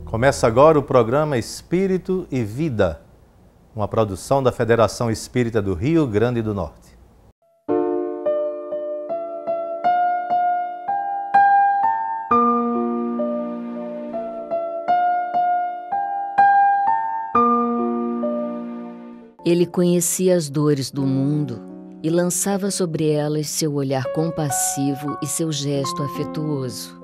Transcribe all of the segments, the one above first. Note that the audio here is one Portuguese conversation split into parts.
Começa agora o programa Espírito e Vida, uma produção da Federação Espírita do Rio Grande do Norte. Ele conhecia as dores do mundo e lançava sobre elas seu olhar compassivo e seu gesto afetuoso.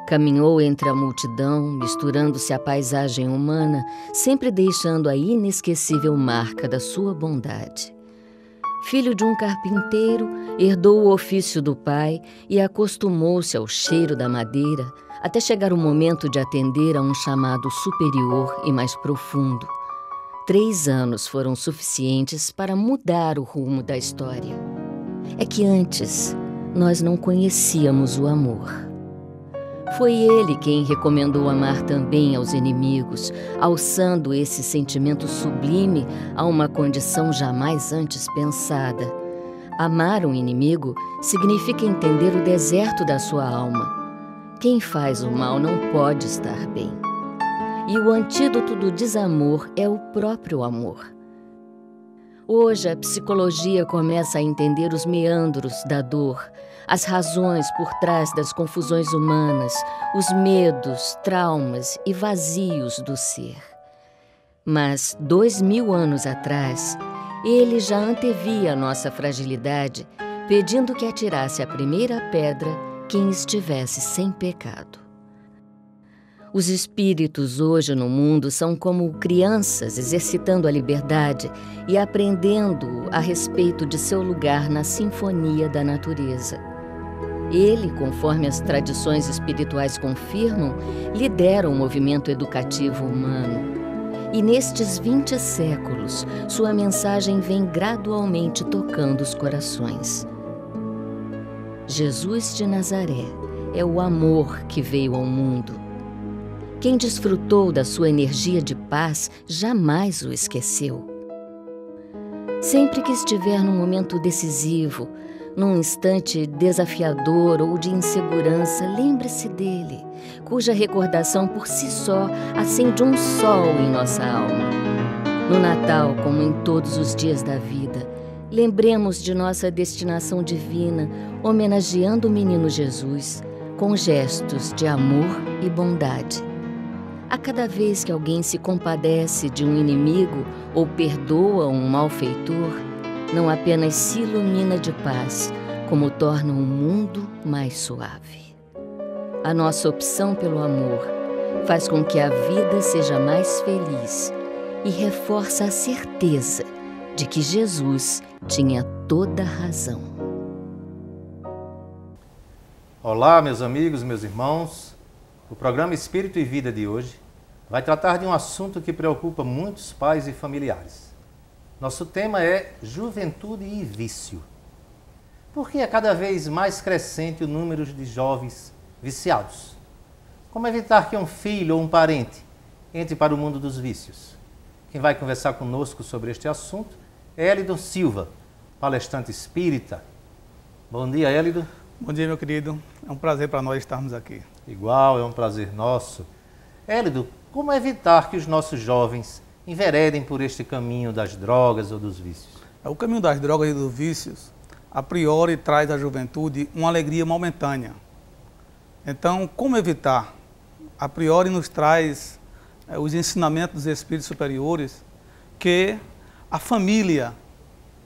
Caminhou entre a multidão, misturando-se à paisagem humana, sempre deixando a inesquecível marca da sua bondade. Filho de um carpinteiro, herdou o ofício do pai e acostumou-se ao cheiro da madeira, até chegar o momento de atender a um chamado superior e mais profundo. 3 anos foram suficientes para mudar o rumo da história. É que antes nós não conhecíamos o amor. Foi ele quem recomendou amar também aos inimigos, alçando esse sentimento sublime a uma condição jamais antes pensada. Amar um inimigo significa entender o deserto da sua alma. Quem faz o mal não pode estar bem. E o antídoto do desamor é o próprio amor. Hoje a psicologia começa a entender os meandros da dor, as razões por trás das confusões humanas, os medos, traumas e vazios do ser. Mas 2000 anos atrás, ele já antevia a nossa fragilidade, pedindo que atirasse a primeira pedra quem estivesse sem pecado. Os espíritos hoje no mundo são como crianças exercitando a liberdade e aprendendo a respeito de seu lugar na sinfonia da natureza. Ele, conforme as tradições espirituais confirmam, lidera o movimento educativo humano. E nestes 20 séculos, sua mensagem vem gradualmente tocando os corações. Jesus de Nazaré é o amor que veio ao mundo. Quem desfrutou da sua energia de paz jamais o esqueceu. Sempre que estiver num momento decisivo, num instante desafiador ou de insegurança, lembre-se dele, cuja recordação por si só acende um sol em nossa alma. No Natal, como em todos os dias da vida, lembremos de nossa destinação divina, homenageando o menino Jesus com gestos de amor e bondade. A cada vez que alguém se compadece de um inimigo ou perdoa um malfeitor, não apenas se ilumina de paz, como torna o mundo mais suave. A nossa opção pelo amor faz com que a vida seja mais feliz e reforça a certeza de que Jesus tinha toda razão. Olá, meus amigos, meus irmãos. O programa Espírito e Vida de hoje vai tratar de um assunto que preocupa muitos pais e familiares. Nosso tema é juventude e vício. Por que é cada vez mais crescente o número de jovens viciados? Como evitar que um filho ou um parente entre para o mundo dos vícios? Quem vai conversar conosco sobre este assunto é Elido Silva, palestrante espírita. Bom dia, Elido. Bom dia, meu querido. É um prazer para nós estarmos aqui. Igual, é um prazer nosso. Elido, como evitar que os nossos jovens enveredem por este caminho das drogas ou dos vícios? O caminho das drogas e dos vícios, a priori, traz à juventude uma alegria momentânea. Então, como evitar? A priori nos traz os ensinamentos dos espíritos superiores que a família,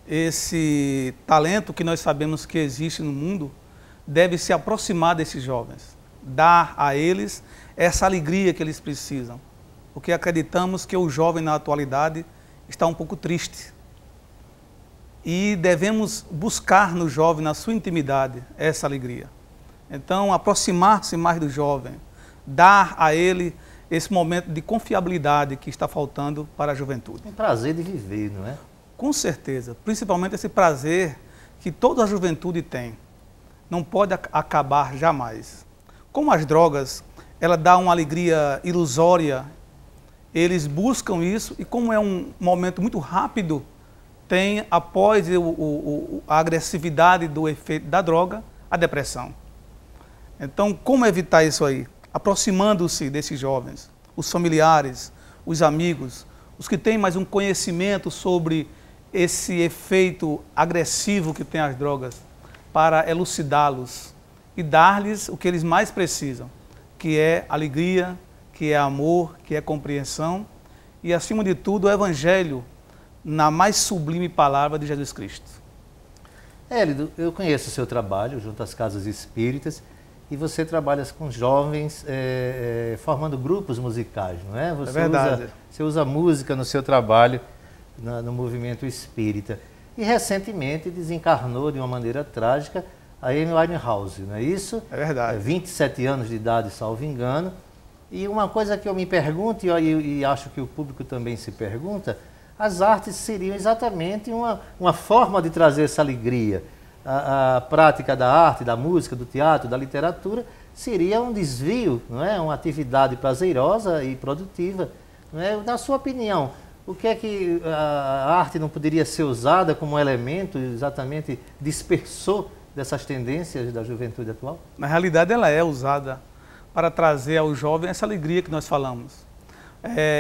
esse talento que nós sabemos que existe no mundo, deve se aproximar desses jovens, dar a eles essa alegria que eles precisam, porque acreditamos que o jovem na atualidade está um pouco triste e devemos buscar no jovem, na sua intimidade, essa alegria. Então, aproximar-se mais do jovem, dar a ele esse momento de confiabilidade que está faltando para a juventude. Um prazer de viver, não é? Com certeza, principalmente esse prazer que toda a juventude tem, não pode acabar jamais. Como as drogas, ela dá uma alegria ilusória, eles buscam isso e como é um momento muito rápido, tem após a agressividade do efeito da droga, a depressão. Então, como evitar isso aí? Aproximando-se desses jovens, os familiares, os amigos, os que têm mais um conhecimento sobre esse efeito agressivo que tem as drogas, para elucidá-los e dar-lhes o que eles mais precisam, que é alegria, que é amor, que é compreensão e, acima de tudo, o Evangelho na mais sublime palavra de Jesus Cristo. Élido, eu conheço o seu trabalho junto às casas espíritas e você trabalha com jovens formando grupos musicais, não é? Você é verdade. Você usa música no seu trabalho no movimento espírita. E recentemente desencarnou de uma maneira trágica a Amy Winehouse, não é isso? É verdade. 27 anos de idade, salvo engano. E uma coisa que eu me pergunto, e acho que o público também se pergunta, as artes seriam exatamente uma forma de trazer essa alegria. A prática da arte, da música, do teatro, da literatura, seria um desvio, não é? Uma atividade prazerosa e produtiva. Não é? Na sua opinião, o que é que a arte não poderia ser usada como um elemento exatamente dispersor dessas tendências da juventude atual? Na realidade, ela é usada para trazer ao jovem essa alegria que nós falamos.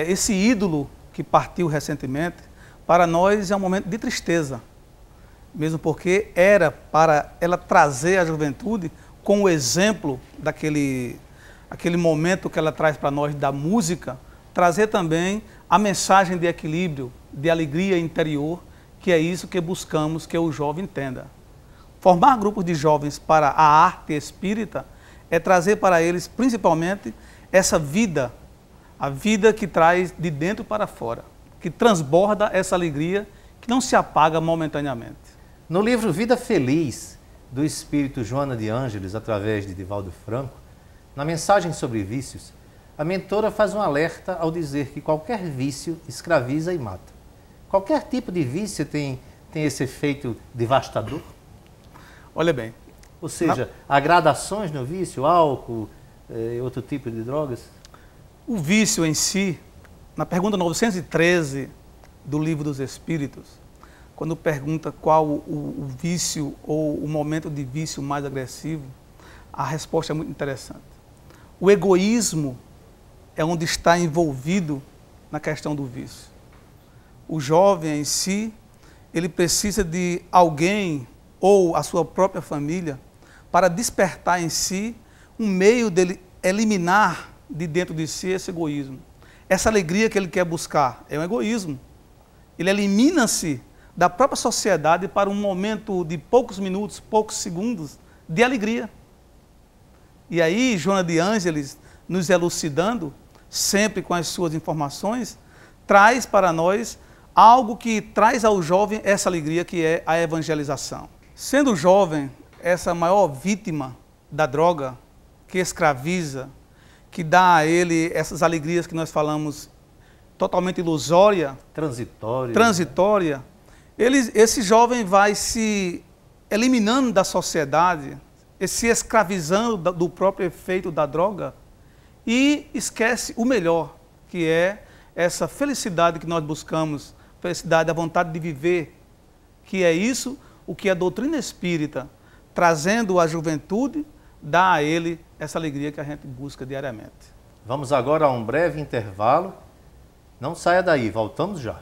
Esse ídolo que partiu recentemente, para nós é um momento de tristeza, mesmo porque era para ela trazer a juventude com o exemplo aquele momento que ela traz para nós da música, trazer também a mensagem de equilíbrio, de alegria interior, que é isso que buscamos que o jovem entenda. Formar grupos de jovens para a arte espírita é trazer para eles principalmente essa vida, a vida que traz de dentro para fora, que transborda essa alegria que não se apaga momentaneamente. No livro Vida Feliz, do espírito Joana de Ângeles, através de Divaldo Franco, na mensagem sobre vícios, a mentora faz um alerta ao dizer que qualquer vício escraviza e mata. Qualquer tipo de vício tem esse efeito devastador? Olha bem. Ou seja, há gradações no vício, álcool, outro tipo de drogas? O vício em si, na pergunta 913 do Livro dos Espíritos, quando pergunta qual o vício ou o momento de vício mais agressivo, a resposta é muito interessante. O egoísmo é onde está envolvido na questão do vício. O jovem em si, ele precisa de alguém ou a sua própria família para despertar em si um meio dele eliminar de dentro de si esse egoísmo. Essa alegria que ele quer buscar é um egoísmo. Ele elimina-se da própria sociedade para um momento de poucos minutos, poucos segundos de alegria. E aí, Joana de Ângeles, nos elucidando, sempre com as suas informações, traz para nós algo que traz ao jovem essa alegria, que é a evangelização. Sendo o jovem essa maior vítima da droga, que escraviza, que dá a ele essas alegrias que nós falamos totalmente ilusória, transitória, esse jovem vai se eliminando da sociedade, se escravizando do próprio efeito da droga e esquece o melhor, que é essa felicidade que nós buscamos, felicidade, a vontade de viver, que é isso o que a doutrina espírita, trazendo a juventude, dá a ele essa alegria que a gente busca diariamente. Vamos agora a um breve intervalo. Não saia daí, voltamos já.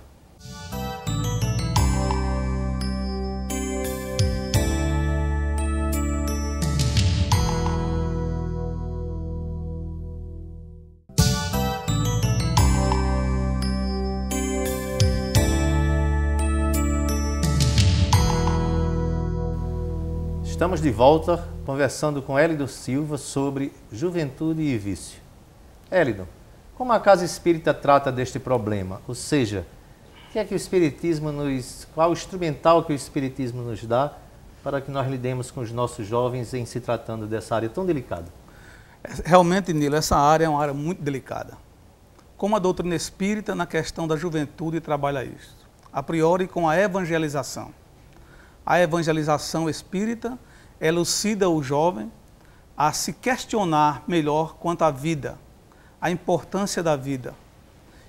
Estamos de volta conversando com Élido Silva sobre juventude e vício. Élido, como a Casa Espírita trata deste problema? Ou seja, o que é que o Espiritismo qual o instrumental que o Espiritismo nos dá para que nós lidemos com os nossos jovens em se tratando dessa área tão delicada? Realmente, Nilo, essa área é uma área muito delicada. Como a doutrina espírita na questão da juventude trabalha isso? A priori com a evangelização. A evangelização espírita elucida o jovem a se questionar melhor quanto à vida, a importância da vida.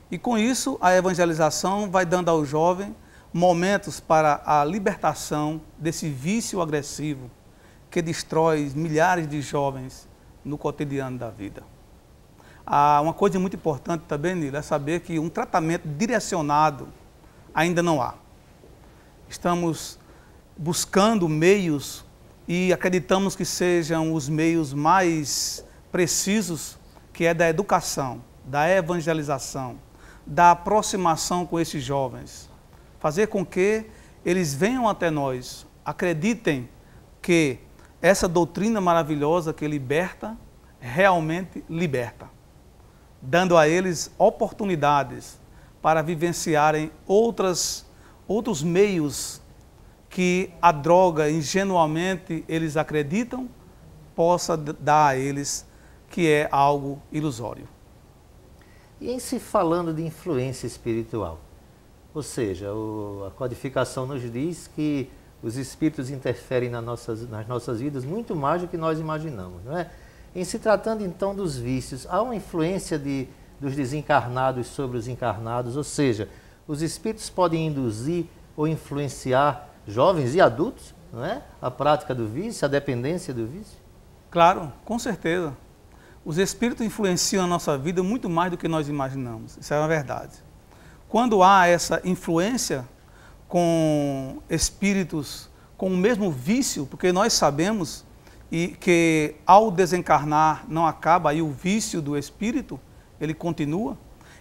E com isso, a evangelização vai dando ao jovem momentos para a libertação desse vício agressivo que destrói milhares de jovens no cotidiano da vida. Uma coisa muito importante também, Nilo, é saber que um tratamento direcionado ainda não há. Estamos buscando meios e acreditamos que sejam os meios mais precisos, que é da educação, da evangelização, da aproximação com esses jovens. Fazer com que eles venham até nós, acreditem que essa doutrina maravilhosa que liberta, realmente liberta, dando a eles oportunidades para vivenciarem outros meios que a droga, ingenuamente, eles acreditam, possa dar a eles, que é algo ilusório. E em se falando de influência espiritual, ou seja, a codificação nos diz que os espíritos interferem nas nossas vidas muito mais do que nós imaginamos, não é? Em se tratando então dos vícios, há uma influência dos desencarnados sobre os encarnados, ou seja, os espíritos podem induzir ou influenciar jovens e adultos, não é? A prática do vício, a dependência do vício? Claro, com certeza. Os espíritos influenciam a nossa vida muito mais do que nós imaginamos, isso é uma verdade. Quando há essa influência com espíritos com o mesmo vício, porque nós sabemos que ao desencarnar não acaba, aí o vício do espírito, ele continua.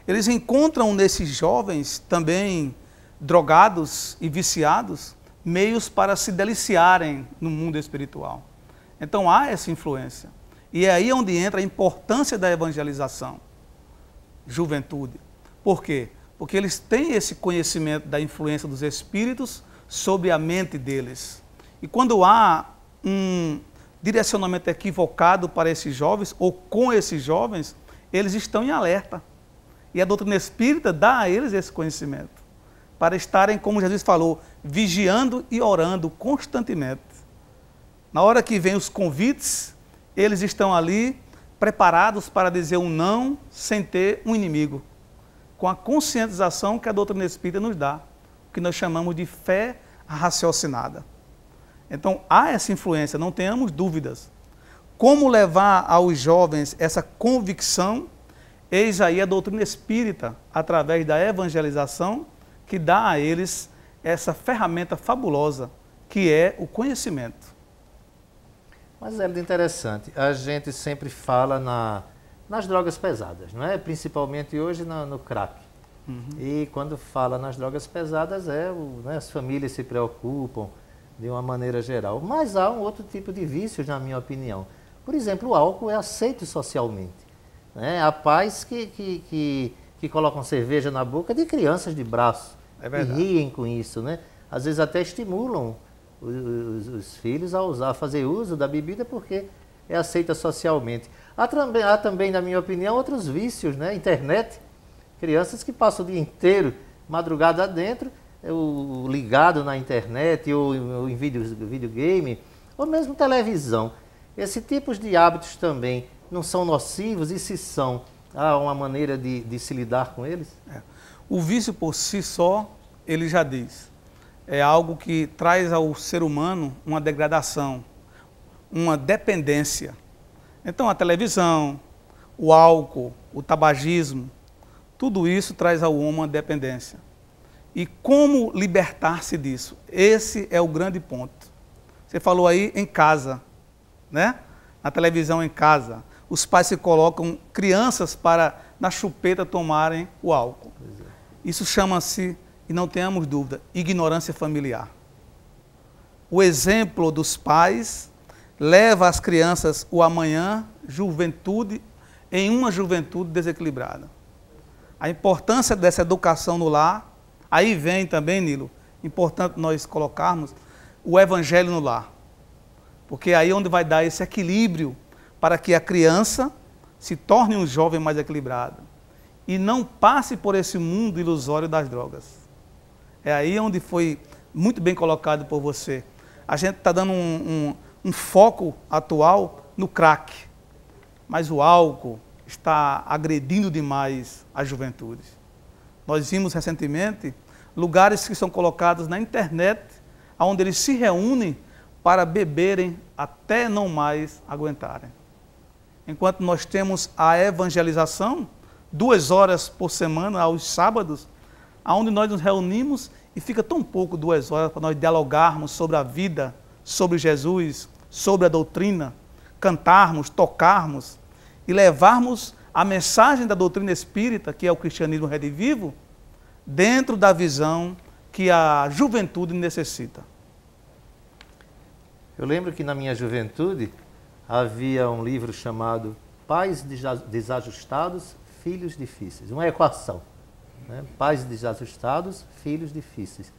Eles encontram nesses jovens também drogados e viciados meios para se deliciarem no mundo espiritual. Então há essa influência. E é aí onde entra a importância da evangelização. Juventude. Por quê? Porque eles têm esse conhecimento da influência dos espíritos sobre a mente deles. E quando há um direcionamento equivocado para esses jovens, ou com esses jovens, eles estão em alerta. E a doutrina espírita dá a eles esse conhecimento, para estarem, como Jesus falou, vigiando e orando constantemente. Na hora que vem os convites, eles estão ali preparados para dizer um não sem ter um inimigo, com a conscientização que a doutrina espírita nos dá, que nós chamamos de fé raciocinada. Então, há essa influência, não tenhamos dúvidas. Como levar aos jovens essa convicção? Eis aí a doutrina espírita, através da evangelização, que dá a eles essa ferramenta fabulosa, que é o conhecimento. Mas é interessante, a gente sempre fala nas drogas pesadas, não é? Principalmente hoje no crack. E quando fala nas drogas pesadas, as famílias se preocupam de uma maneira geral. Mas há um outro tipo de vícios, na minha opinião. Por exemplo, o álcool é aceito socialmente. Né? Há pais que colocam cerveja na boca de crianças de braço e riem com isso. Né? Às vezes até estimulam os filhos a fazer uso da bebida porque é aceita socialmente. Há também, na minha opinião, outros vícios, né? Internet, crianças que passam o dia inteiro, madrugada adentro, ligado na internet, ou em videogame, ou mesmo televisão. Esses tipos de hábitos também não são nocivos, e se são, há uma maneira de se lidar com eles? O vício por si só, ele já diz, é algo que traz ao ser humano uma degradação, uma dependência. Então a televisão, o álcool, o tabagismo, tudo isso traz ao homem uma dependência. E como libertar-se disso? Esse é o grande ponto. Você falou aí em casa, né? Na televisão em casa. Os pais se colocam crianças para, na chupeta, tomarem o álcool. Isso chama-se, e não tenhamos dúvida, ignorância familiar. O exemplo dos pais leva as crianças o amanhã, juventude, em uma juventude desequilibrada. A importância dessa educação no lar, aí vem também, Nilo, importante nós colocarmos o evangelho no lar. Porque aí é onde vai dar esse equilíbrio para que a criança se torne um jovem mais equilibrado e não passe por esse mundo ilusório das drogas. É aí onde foi muito bem colocado por você. A gente está dando um foco atual no crack, mas o álcool está agredindo demais as juventudes. Nós vimos recentemente lugares que são colocados na internet, onde eles se reúnem para beberem até não mais aguentarem. enquanto nós temos a evangelização, 2 horas por semana, aos sábados, onde nós nos reunimos e fica tão pouco 2 horas para nós dialogarmos sobre a vida, sobre Jesus, sobre a doutrina, cantarmos, tocarmos e levarmos a mensagem da doutrina espírita, que é o cristianismo redivivo, dentro da visão que a juventude necessita. Eu lembro que na minha juventude havia um livro chamado Pais Desajustados, Filhos Difíceis, uma equação. Né? Pais desajustados, filhos difíceis.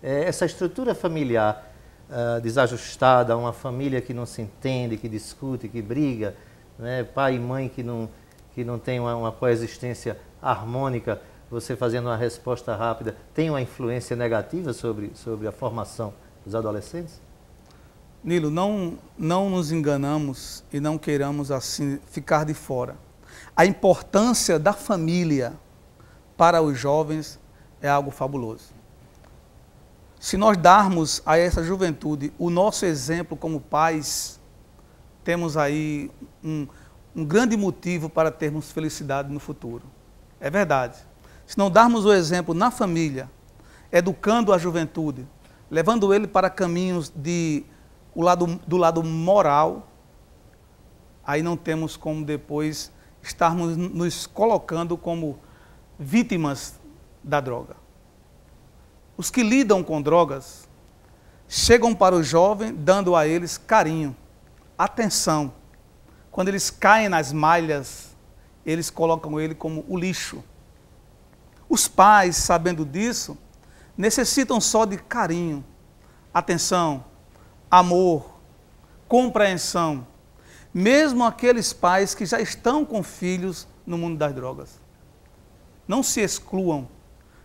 Essa estrutura familiar desajustada, uma família que não se entende, que discute, que briga, né? Pai e mãe que não tem uma coexistência harmônica, você fazendo uma resposta rápida, tem uma influência negativa sobre a formação dos adolescentes? Nilo, não nos enganamos e não queiramos assim ficar de fora. A importância da família para os jovens é algo fabuloso. Se nós darmos a essa juventude o nosso exemplo como pais, temos aí um grande motivo para termos felicidade no futuro. É verdade. Se não darmos o exemplo na família, educando a juventude, levando ele para caminhos do lado moral, aí não temos como depois estarmos nos colocando como vítimas da droga. Os que lidam com drogas chegam para o jovem dando a eles carinho, atenção. Quando eles caem nas malhas, eles colocam ele como o lixo. Os pais, sabendo disso, necessitam só de carinho, atenção, amor, compreensão. Mesmo aqueles pais que já estão com filhos no mundo das drogas. Não se excluam,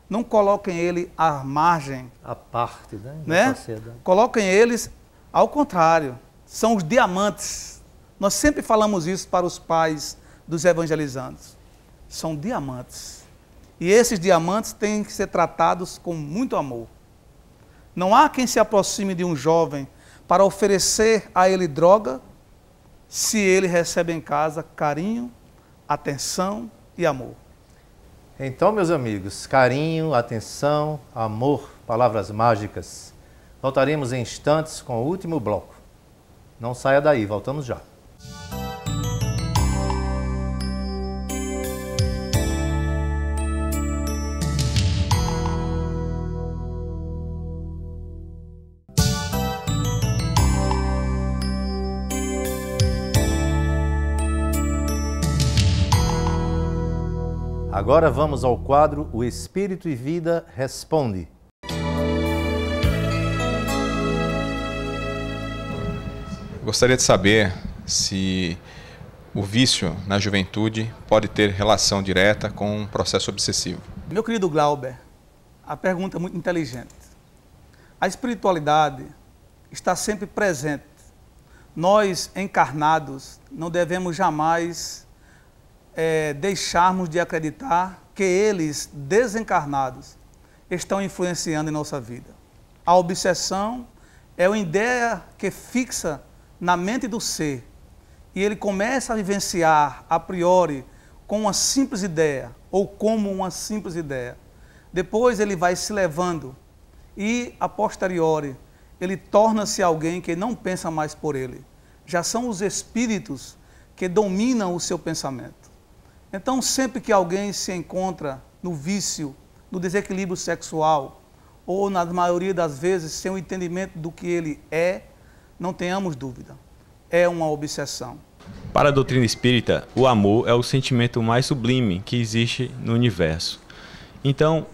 não coloquem ele à margem. À parte, né? Da sociedade. Coloquem eles ao contrário, são os diamantes. Nós sempre falamos isso para os pais dos evangelizandos. São diamantes. E esses diamantes têm que ser tratados com muito amor. Não há quem se aproxime de um jovem para oferecer a ele droga, se ele recebe em casa carinho, atenção e amor. Então, meus amigos, carinho, atenção, amor, palavras mágicas. Voltaremos em instantes com o último bloco. Não saia daí, voltamos já. Agora vamos ao quadro O Espírito e Vida Responde. Gostaria de saber se o vício na juventude pode ter relação direta com um processo obsessivo. Meu querido Glauber, a pergunta é muito inteligente. A espiritualidade está sempre presente. Nós, encarnados, não devemos jamais deixarmos de acreditar que eles, desencarnados, estão influenciando em nossa vida. A obsessão é uma ideia que fixa na mente do ser e ele começa a vivenciar a priori com uma simples ideia ou como uma simples ideia. Depois ele vai se levando e, a posteriori, ele torna-se alguém que não pensa mais por ele. Já são os espíritos que dominam o seu pensamento. Então, sempre que alguém se encontra no vício, no desequilíbrio sexual, ou na maioria das vezes sem o entendimento do que ele é, não tenhamos dúvida, é uma obsessão. Para a doutrina espírita, o amor é o sentimento mais sublime que existe no universo. Então,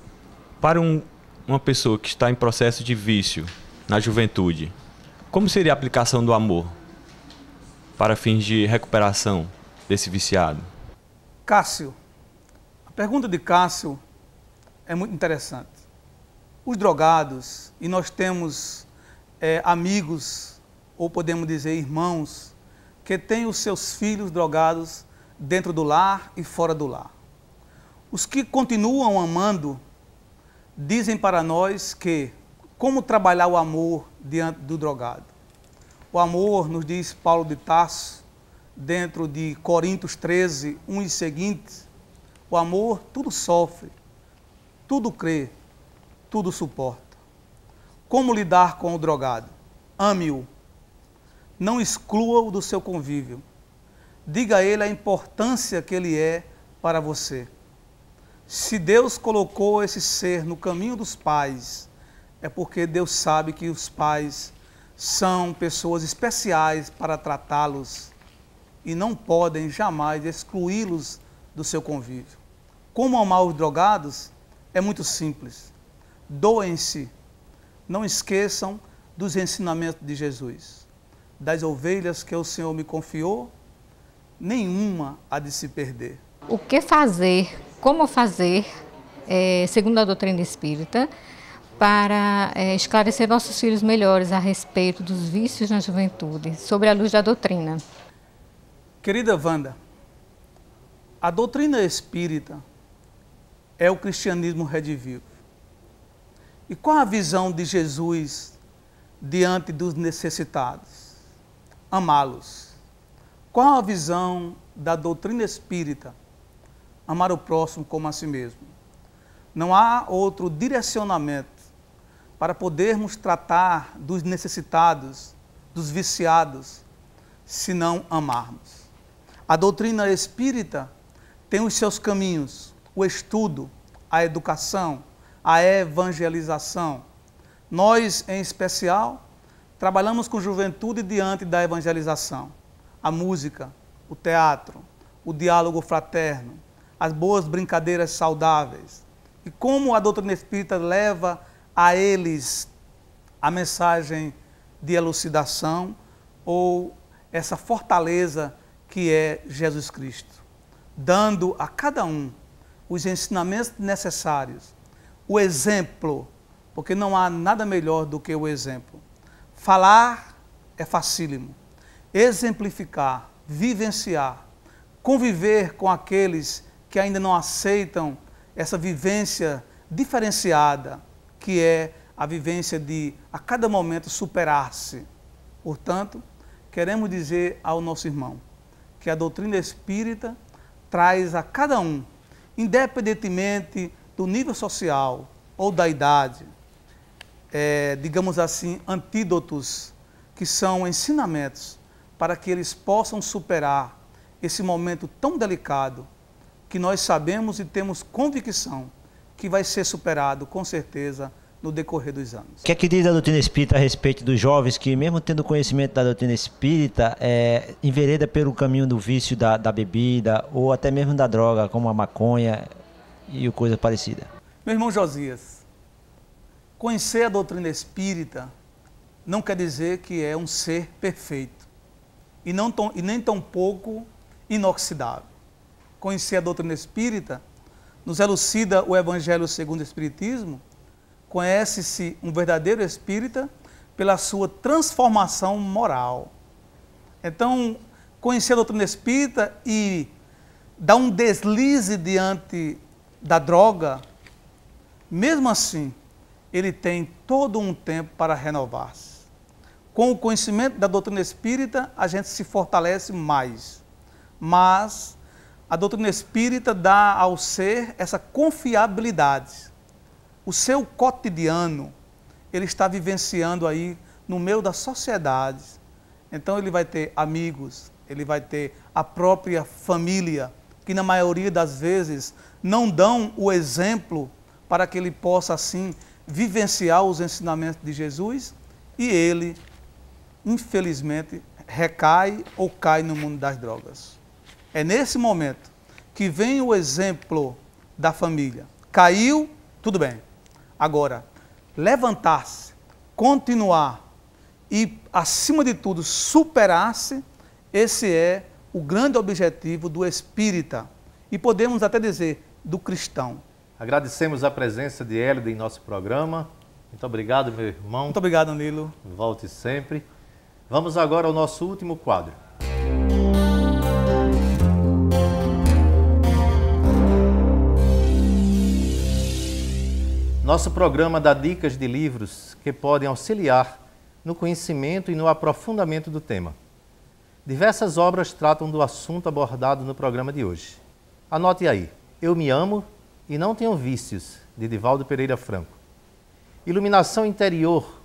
para uma pessoa que está em processo de vício na juventude, como seria a aplicação do amor para fins de recuperação desse viciado? Cássio, a pergunta de Cássio é muito interessante. Os drogados, e nós temos amigos, ou podemos dizer irmãos, que têm os seus filhos drogados dentro do lar e fora do lar. Os que continuam amando dizem para nós que como trabalhar o amor diante do drogado. O amor, nos diz Paulo de Tarso, dentro de Coríntios 13, 1 e seguintes, o amor tudo sofre, tudo crê, tudo suporta. Como lidar com o drogado? Ame-o. Não exclua-o do seu convívio. Diga a ele a importância que ele é para você. Se Deus colocou esse ser no caminho dos pais, é porque Deus sabe que os pais são pessoas especiais para tratá-los e não podem jamais excluí-los do seu convívio. Como amar os drogados? É muito simples. Doem-se. Não esqueçam dos ensinamentos de Jesus. Das ovelhas que o Senhor me confiou, nenhuma há de se perder. O que fazer, como fazer, segundo a doutrina espírita, para esclarecer nossos filhos melhores a respeito dos vícios na juventude, sobre a luz da doutrina? Querida Wanda, a doutrina espírita é o cristianismo redivivo. E qual a visão de Jesus diante dos necessitados? Amá-los. Qual a visão da doutrina espírita? Amar o próximo como a si mesmo. Não há outro direcionamento para podermos tratar dos necessitados, dos viciados, se não amarmos. A doutrina espírita tem os seus caminhos, o estudo, a educação, a evangelização. Nós, em especial, trabalhamos com juventude diante da evangelização. A música, o teatro, o diálogo fraterno, as boas brincadeiras saudáveis. E como a doutrina espírita leva a eles a mensagem de elucidação ou essa fortaleza que é Jesus Cristo, dando a cada um os ensinamentos necessários, o exemplo, porque não há nada melhor do que o exemplo. Falar é facílimo, exemplificar, vivenciar, conviver com aqueles que ainda não aceitam essa vivência diferenciada, que é a vivência de, a cada momento, superar-se. Portanto, queremos dizer ao nosso irmão que a doutrina espírita traz a cada um, independentemente do nível social ou da idade, digamos assim, antídotos, que são ensinamentos para que eles possam superar esse momento tão delicado que nós sabemos e temos convicção que vai ser superado, com certeza, no decorrer dos anos. O que é que diz a doutrina espírita a respeito dos jovens que, mesmo tendo conhecimento da doutrina espírita, envereda pelo caminho do vício da bebida ou até mesmo da droga, como a maconha e coisa parecida? Meu irmão Josias, conhecer a doutrina espírita não quer dizer que é um ser perfeito e nem tampouco inoxidável. Conhecer a doutrina espírita nos elucida o Evangelho segundo o Espiritismo. Conhece-se um verdadeiro espírita pela sua transformação moral. Então, conhecer a doutrina espírita e dar um deslize diante da droga, mesmo assim, ele tem todo um tempo para renovar-se. Com o conhecimento da doutrina espírita, a gente se fortalece mais. Mas a doutrina espírita dá ao ser essa confiabilidade. O seu cotidiano, ele está vivenciando aí no meio da sociedade. Então ele vai ter amigos, ele vai ter a própria família, que na maioria das vezes não dão o exemplo para que ele possa assim vivenciar os ensinamentos de Jesus, e ele, infelizmente, recai ou cai no mundo das drogas. É nesse momento que vem o exemplo da família. Caiu, tudo bem. Agora, levantar-se, continuar e, acima de tudo, superar-se, esse é o grande objetivo do espírita e podemos até dizer do cristão. Agradecemos a presença de Hélida em nosso programa. Muito obrigado, meu irmão. Muito obrigado, Nilo. Volte sempre. Vamos agora ao nosso último quadro. Nosso programa dá dicas de livros que podem auxiliar no conhecimento e no aprofundamento do tema. Diversas obras tratam do assunto abordado no programa de hoje. Anote aí: Eu Me Amo e Não Tenho Vícios, de Divaldo Pereira Franco. Iluminação Interior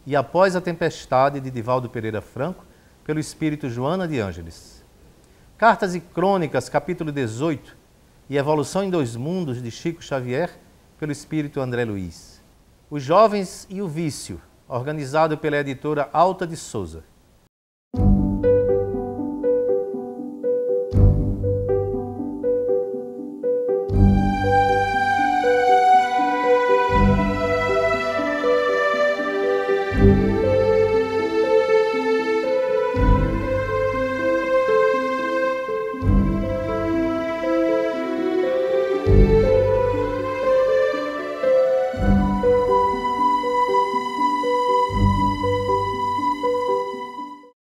e Após a Tempestade, de Divaldo Pereira Franco, pelo espírito Joana de Ângeles. Cartas e Crônicas, capítulo 18, e Evolução em Dois Mundos, de Chico Xavier, pelo espírito André Luiz. Os Jovens e o Vício, organizado pela editora Alta de Souza.